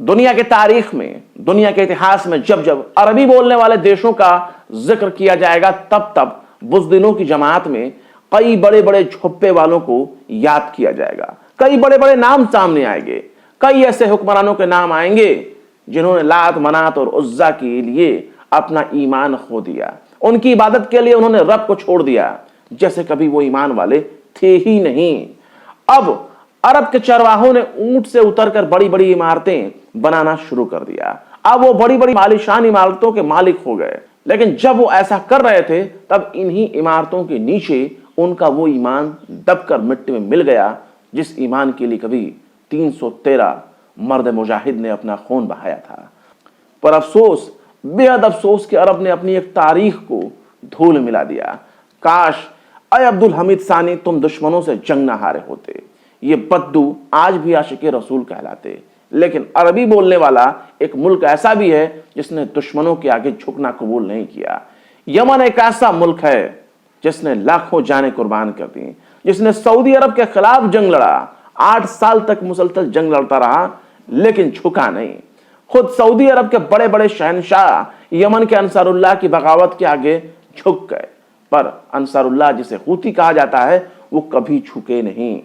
दुनिया के तारीख में, दुनिया के इतिहास में जब जब अरबी बोलने वाले देशों का जिक्र किया जाएगा तब तब बुज़दिनों की जमात में कई बड़े बड़े झुप्पे वालों को याद किया जाएगा। कई बड़े बड़े नाम सामने आएंगे। कई ऐसे हुक्मरानों के नाम आएंगे जिन्होंने लात, मनात और उज्जा के लिए अपना ईमान खो दिया। उनकी इबादत के लिए उन्होंने रब को छोड़ दिया, जैसे कभी वो ईमान वाले थे ही नहीं। अब अरब के चरवाहों ने ऊंट से उतरकर बड़ी बड़ी इमारतें बनाना शुरू कर दिया। अब वो बड़ी बड़ी आलीशान इमारतों के मालिक हो गए। लेकिन जब वो ऐसा कर रहे थे तब इन्हीं इमारतों के नीचे उनका वो ईमान दबकर मिट्टी में मिल गया, जिस ईमान के लिए कभी 313 मर्द मुजाहिद ने अपना खून बहाया था। पर अफसोस, बेहद अफसोस कि अरब ने अपनी एक तारीख को धूल मिला दिया। काश अय अब्दुल हमीद सानी तुम दुश्मनों से जंग न हारे होते। ये बद्दू आज भी आशिके रसूल कहलाते। लेकिन अरबी बोलने वाला एक मुल्क ऐसा भी है जिसने दुश्मनों के आगे झुकना कबूल नहीं किया। यमन एक ऐसा मुल्क है जिसने लाखों जानें कुर्बान कर दी, जिसने सऊदी अरब के खिलाफ जंग लड़ा। 8 साल तक मुसलसल जंग लड़ता रहा लेकिन झुका नहीं। खुद सऊदी अरब के बड़े बड़े शहनशाह यमन के अंसारुल्लाह की बगावत के आगे झुक गए। पर अंसारुल्लाह जिसे हूती कहा जाता है वो कभी झुके नहीं।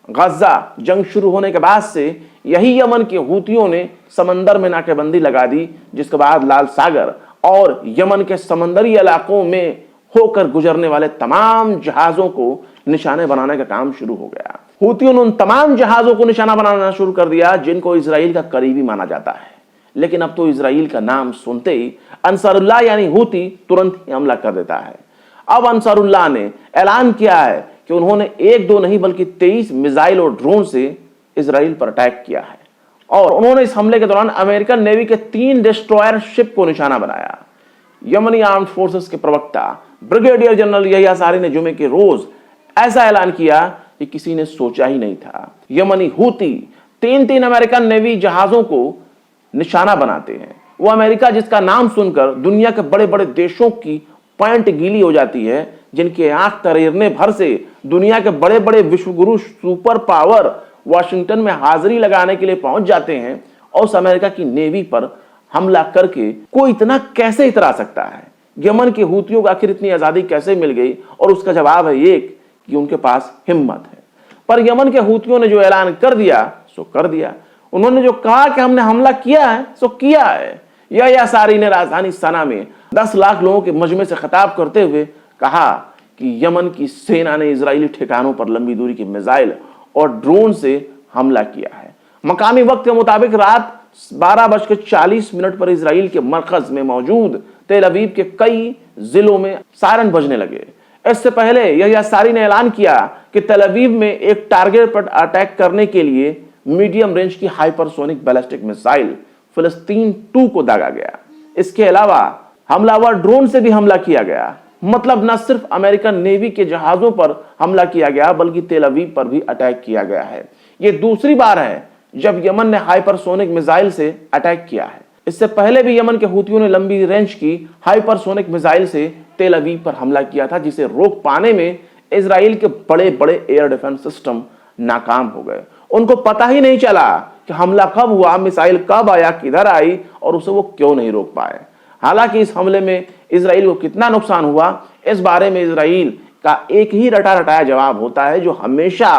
गजा जंग शुरू होने के बाद से यही यमन के हूतियों ने समंदर में नाकेबंदी लगा दी, जिसके बाद लाल सागर और यमन के समंदरी इलाकों में होकर गुजरने वाले तमाम जहाजों को निशाने बनाने का काम शुरू हो गया। हूतियों ने उन तमाम जहाजों को निशाना बनाना शुरू कर दिया जिनको इजराइल का करीबी माना जाता है। लेकिन अब तो इजराइल का नाम सुनते ही अंसारुल्लाह यानी हूती तुरंत ही हमला कर देता है। अब अंसारुल्लाह ने ऐलान किया है कि उन्होंने 1-2 नहीं बल्कि 23 मिसाइल और ड्रोन से इजराइल पर अटैक किया है। और उन्होंने इस हमले के दौरान अमेरिकन नेवी के 3 डिस्ट्रॉयर शिप को निशाना बनाया। यमनी आर्म्ड फोर्सेस के प्रवक्ता ब्रिगेडियर जनरल यहिया सारी ने जुमे के रोज ऐसा ऐलान किया कि किसी ने सोचा ही नहीं था। यमनी हूती 3 अमेरिकन नेवी जहाजों को निशाना बनाते हैं। वो अमेरिका जिसका नाम सुनकर दुनिया के बड़े बड़े देशों की पॉइंट गीली हो जाती है, जिनके आंख तरेरने भर से दुनिया के बड़े बड़े विश्वगुरु सुपर पावर वाशिंगटन में हाजिरी लगाने के लिए पहुंच जाते हैं, और उस अमेरिका की नेवी पर हमला करके कोई इतना कैसे इतरा सकता है? यमन के हूतियों को आखिर इतनी आजादी कैसे मिल गई? और उसका जवाब है एक कि उनके पास हिम्मत है। पर यमन के हूतियों ने जो ऐलान कर दिया सो कर दिया। उन्होंने जो कहा कि हमने हमला किया है सो किया है। यहिया सारी ने राजधानी सना में 10 लाख लोगों के मजमे से खिताब करते हुए कहा कि यमन की सेना ने इजरायली ठिकानों पर लंबी दूरी की मिसाइल और ड्रोन से हमला किया है। मकामी वक्त के मुताबिक रात 12:40 पर इजराइल के मरकज में मौजूद तेल अवीव के कई जिलों में सायरन बजने लगे। इससे पहले यहिया सारी ने ऐलान किया कि तेल अवीव में एक टारगेट पर अटैक करने के लिए मीडियम रेंज की हाइपरसोनिक बैलिस्टिक मिसाइल फिलिस्तीन 2 को दागा गया। इसके अलावा हमलावर ड्रोन से भी हमला किया गया। मतलब न सिर्फ अमेरिकन नेवी के जहाजों पर हमला किया गया बल्कि तेल अवीव पर भी अटैक किया गया है। यह दूसरी बार है जब यमन ने हाइपरसोनिक मिसाइल से अटैक किया है। इससे पहले भी यमन के हूतियों ने लंबी रेंज की हाइपरसोनिक मिसाइल से तेल अवीव पर हमला किया था, जिसे रोक पाने में इजराइल के बड़े बड़े एयर डिफेंस सिस्टम नाकाम हो गए। उनको पता ही नहीं चला कि हमला कब हुआ, मिसाइल कब आया, किधर आई और उसे वो क्यों नहीं रोक पाए। हालांकि इस हमले में इजराइल को कितना नुकसान हुआ, इस बारे में इजराइल का एक ही रटा रटाया जवाब होता है जो हमेशा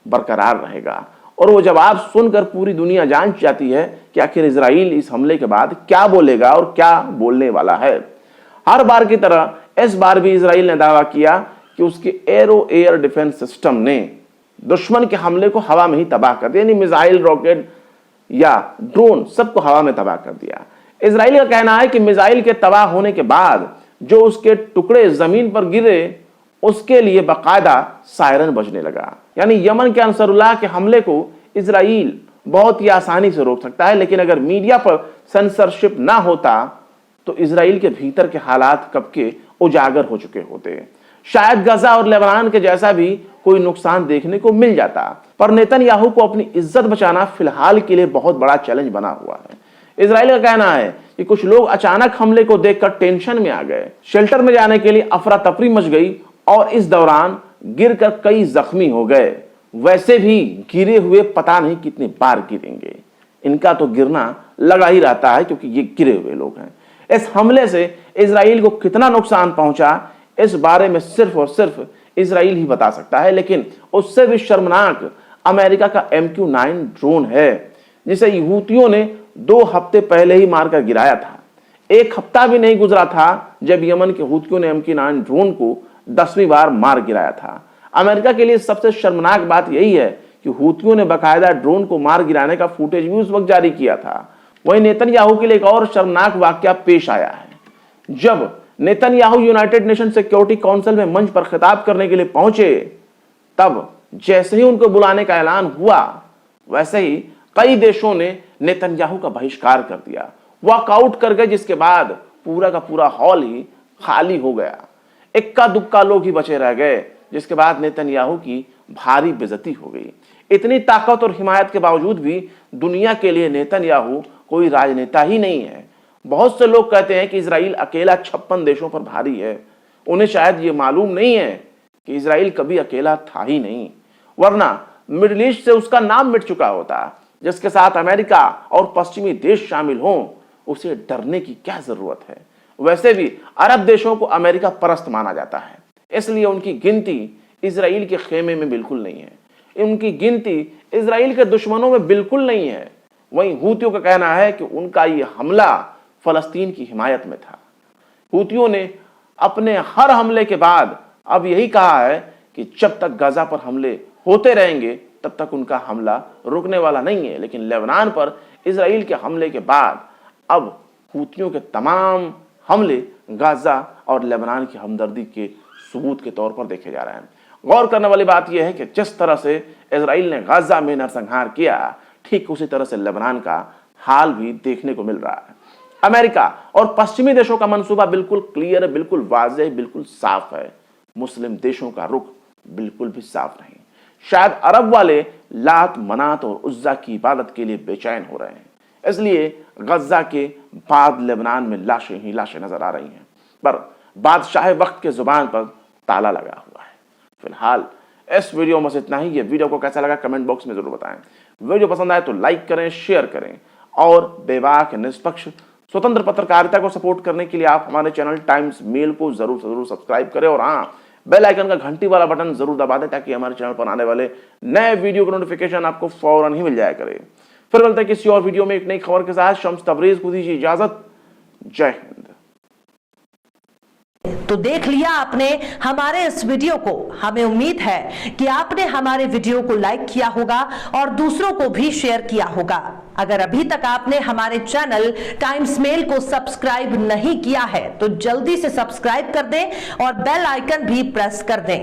बरकरार रहेगा। और वो जवाब सुनकर पूरी दुनिया जान जाती है कि आखिर इजराइल इस हमले के बाद क्या बोलेगा और क्या बोलने वाला है। हर बार की तरह इस बार भी इजराइल ने दावा किया कि उसके एरो एयर डिफेंस सिस्टम ने दुश्मन के हमले को हवा में ही तबाह कर दिया, यानी मिसाइल, रॉकेट या ड्रोन सबको हवा में तबाह कर दिया। इजराइल का कहना है कि मिसाइल के तबाह होने के बाद जो उसके टुकड़े जमीन पर गिरे उसके लिए बाकायदा सायरन बजने लगा। यानी यमन के अंसरुल्लाह के हमले को इजराइल बहुत ही आसानी से रोक सकता है, लेकिन अगर मीडिया पर सेंसरशिप ना होता तो इजराइल के भीतर के हालात कब के उजागर हो चुके होते। शायद गजा और लेबनान के जैसा भी कोई नुकसान देखने को मिल जाता। पर नेतन्याहू को अपनी इज्जत बचाना फिलहाल के लिए बहुत बड़ा चैलेंज बना हुआ है। इजराइल का कहना है कि कुछ लोग अचानक हमले को देखकर टेंशन में आ गए, शेल्टर में जाने के लिए अफरा तफरी मच गई और इस दौरान गिरकर कई जख्मी हो गए। वैसे भी गिरे हुए पता नहीं कितनी बार गिरेंगे। इनका तो गिरना लगा ही रहता है क्योंकि ये गिरे हुए लोग हैं। इस हमले से इजराइल को कितना नुकसान पहुंचा इस बारे में सिर्फ और सिर्फ इजराइल ही बता सकता है, लेकिन उससे भी शर्मनाक अमेरिका का MQ-9 ड्रोन है जिसे हूतियों ने 2 हफ्ते पहले ही मारकर गिराया था। 1 हफ्ता भी नहीं गुजरा था जब यमन के हूतियों ने MQ-9 ड्रोन को 10वीं बार मार गिराया था। अमेरिका के लिए सबसे शर्मनाक बात यही है कि हूतियों ने बाकायदा ड्रोन को मार गिराने का फुटेज भी उस वक्त जारी किया था। वहीं नेतन्याहू के लिए एक और शर्मनाक वाकया पेश आया है। जब Netanyahu United nation security council में मंच पर खिताब करने के लिए पहुंचे, तब जैसे ही उनको बुलाने का ऐलान हुआ वैसे ही कई देशों ने नेतन्याहू का बहिष्कार कर दिया, वॉकआउट कर गए, जिसके बाद पूरा का पूरा हॉल ही खाली हो गया। इक्का दुक्का लोग ही बचे रह गए, जिसके बाद नेतन्याहू की भारी बेइज्जती हो गई। इतनी ताकत और हिमायत के बावजूद भी दुनिया के लिए नेतन्याहू कोई राजनेता ही नहीं है। बहुत से लोग कहते हैं कि इजराइल अकेला 56 देशों पर भारी है। उन्हें शायद ये मालूम नहीं है कि इजराइल कभी अकेला था ही नहीं, वरना मिडिल ईस्ट से उसका नाम मिट चुका होता। जिसके साथ अमेरिका और पश्चिमी देश शामिल हों, उसे डरने की क्या जरूरत है। वैसे भी अरब देशों को अमेरिका परस्त माना जाता है, इसलिए उनकी गिनती इजराइल के खेमे में बिल्कुल नहीं है। उनकी गिनती इजराइल के दुश्मनों में बिल्कुल नहीं है। वहीं हूतियों का कहना है कि उनका यह हमला फलस्तीन की हिमायत में था। हूतियों ने अपने हर हमले के बाद अब यही कहा है कि जब तक गाजा पर हमले होते रहेंगे तब तक उनका हमला रुकने वाला नहीं है। लेकिन लेबनान पर इजराइल के हमले के बाद अब हूतियों के तमाम हमले गाजा और लेबनान की हमदर्दी के सबूत के तौर पर देखे जा रहे हैं। गौर करने वाली बात यह है कि जिस तरह से इजराइल ने गाजा में नरसंहार किया, ठीक उसी तरह से लेबनान का हाल भी देखने को मिल रहा है। अमेरिका और पश्चिमी देशों का मंसूबा बिल्कुल क्लियर है, बिल्कुल वाज़ेह, बिल्कुल साफ है। मुस्लिम देशों का रुख बिल्कुल भी साफ नहीं। शायद अरब वाले लात, मनात और उज्जा की इबादत के लिए बेचैन हो रहे हैं, इसलिए गजा के बाद लेबनान में लाशें ही लाशें नजर आ रही हैं। पर बादशाह वक्त के जुबान पर ताला लगा हुआ है। फिलहाल इस वीडियो में से इतना ही। ये वीडियो को कैसा लगा कमेंट बॉक्स में जरूर बताएं। वीडियो पसंद आए तो लाइक करें, शेयर करें और बेबाक, निष्पक्ष, स्वतंत्र पत्रकारिता को सपोर्ट करने के लिए आप हमारे चैनल टाइम्स मेल को जरूर सब्सक्राइब करें और हाँ, बेल आइकन का घंटी वाला बटन जरूर दबा दें ताकि हमारे चैनल पर आने वाले नए वीडियो का नोटिफिकेशन आपको फौरन ही मिल जाया करे। फिर मिलते हैं किसी और वीडियो में एक नई खबर के साथ। शम्स तबरेज को दीजिए इजाजत। जय हिंद। तो देख लिया आपने हमारे इस वीडियो को। हमें उम्मीद है कि आपने हमारे वीडियो को लाइक किया होगा और दूसरों को भी शेयर किया होगा। अगर अभी तक आपने हमारे चैनल टाइम्स मेल को सब्सक्राइब नहीं किया है तो जल्दी से सब्सक्राइब कर दें और बेल आइकन भी प्रेस कर दें।